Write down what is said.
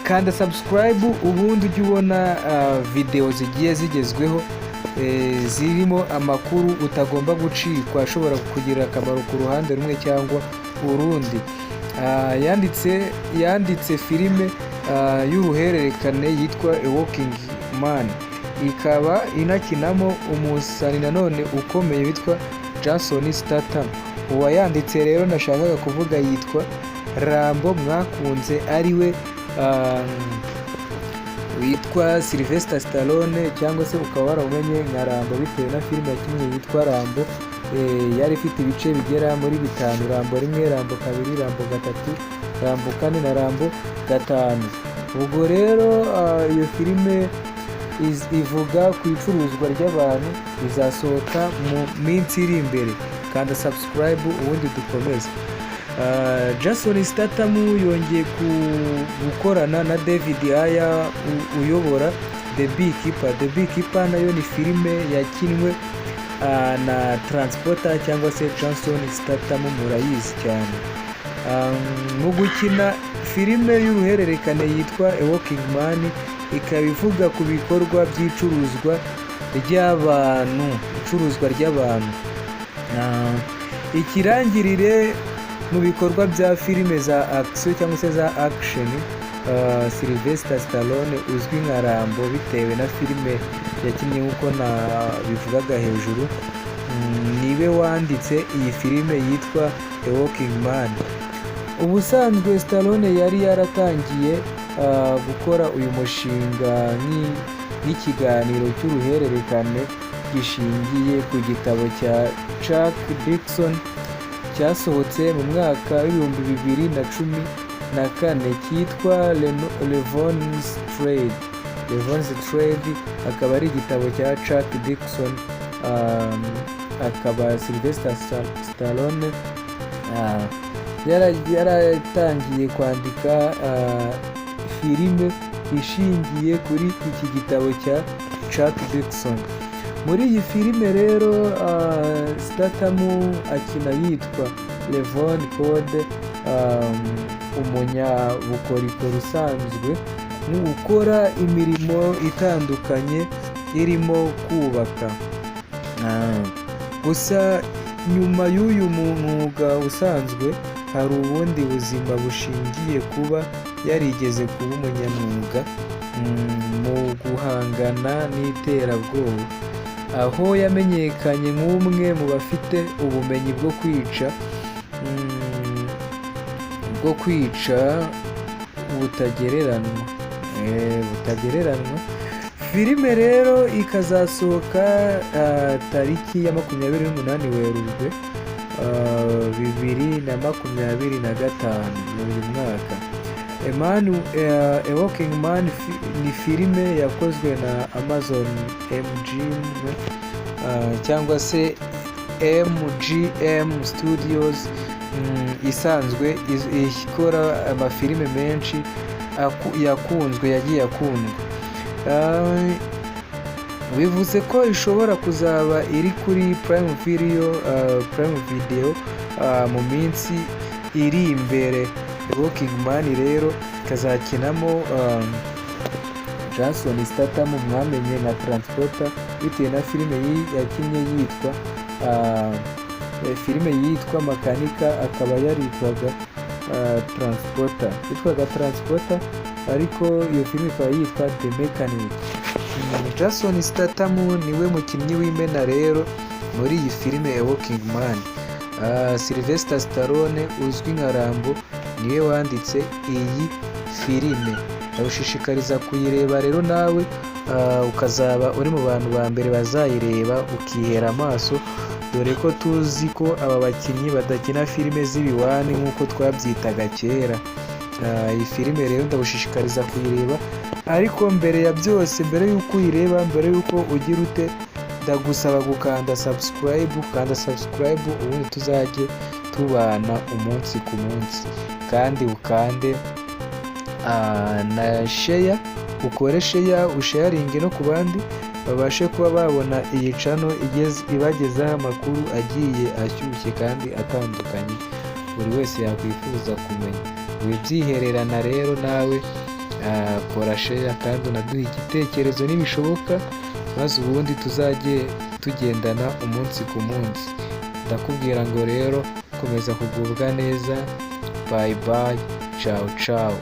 kanda subscribe ubundi ujye ubona video zigiye zigezweho zirimo amakuru utagomba gucikwa ashobora kukugirira akamaro ku ruhande rumwe cyangwa urundi. Yanditse filime y'uruhererekane yitwa A Working Man, ikaba inakinamo umusani nanone ukomeye witwa Jason Statham. Uwayanditse rero nashakaga kuvuga yitwa Rambo mwakunze, ariwe witwa Sylvester Stallone, cyangwa se ukaba waramumenye nka Rambo bitewe na filime yakinnye yitwa Rambo. Yari ifite ibice bigera muri 5: Rambo 1, Rambo 2, Rambo 3, Rambo 4 na Rambo 5. Ubwo rero iyo filime ivuga ku icuruzwa ry'abantu, izasohoka mu minsi iri imbere. Kanda subscribe ubundi dukomeze. Jason Statham yongeye gukorana na David Ayer uyobora The Beekeeper. The Beekeeper nayo ni filime yakinwe na Transporter cyangwa se Jason Statham, murayizi cyane. Mu gukina filime y'uruhererekane yitwa A Working Man, ikaba ivuga ku bikorwa by'icuruzwa ry'abantu. Ikirangirire mu bikorwa bya filime za action cyangwa se za action, Sylvester Stallone uzwi nka Rambo bitewe na filime yakinnye nk'uko bivugaga hejuru, niwe wanditse iyi filime yitwa A Working Man. Ubusanzwe Stallone yari yaratangiye gukora uyu mushinga nk'ikiganiro cy'uruhererekane gishingiye ku gitabo cya Chuck Dixon cyasohotse mu mwaka w'2014 cyitwa Levon's Trade. Akaba ari igitabo cya Chuck Dixon. Akaba Sylvester Stallone yaratangiye kwandika filime ishingiye kuri iki gitabo cya Chuck Dixon. Muri iyi filime rero Statham akina yitwa Levon Code, umunyabukorikori usanzwe ukora imirimo itandukanye irimo kubaka. Gusa nyuma y'uyu mwuga usanzwe hari ubundi buzima bushingiye kuba yarigeze kuba umunyamwuga mu guhangana n'iterabwoba, aho yamenyekanye nk'umwe mu bafite ubumenyi bwo kwica butagereranywa. Filime rero ikazasohoka tariki ya 28 Werurwe 2025 muri uyu mwaka. A Working Man ni filime yakozwe na Amazon MGM cyangwa se MGM Studios, isanzwe ikora amafilime menshi yagiye akundwa. Bivuze ko ishobora kuzaba iri kuri Prime Video mu minsi iri imbere. A Working Man rero ikazakinamo Jason Statham mwamenye na Transporter bitewe na filime yakinnye yitwa Makanika, akaba yaritwaga Transporter, ariko iyo filime ikaba yitwa The Mechanic. Jason Statham niwe mukinnyi w'imena rero muri iyi filime ya Working Man. Sylvester Stallone uzwi nka Rambo niwe wanditse iyi filime. Ndagushishikariza kuyireba rero nawe, ukazaba uri mu bantu ba mbere bazayireba ukihera amaso, dore ko tuzi ko aba bakinnyi badakina filime z'ibiwani nk'uko twabyitaga kera. Iyi filime rero ndagushishikariza kuyireba, ariko mbere ya byose, mbere y'uko uyireba, mbere y'uko ugira ute, ndagusaba gukanda subscribe. Ubundi tuzajye tubana umunsi ku munsi, kandi ukande na share, ukore share, usharinge no ku bandi babashe kuba babona iyi channel ibagezaho amakuru agiye ashyushye kandi atandukanye buri wese yakwifuza kumenya. wibyihererana rero nawe, kora share kandi unaduhe igitekerezo nibishoboka, maze ubundi tuzajye tugendana umunsi ku munsi. Ndakubwira ngo rero komeza kugubwa neza, bye bye, ciao ciao.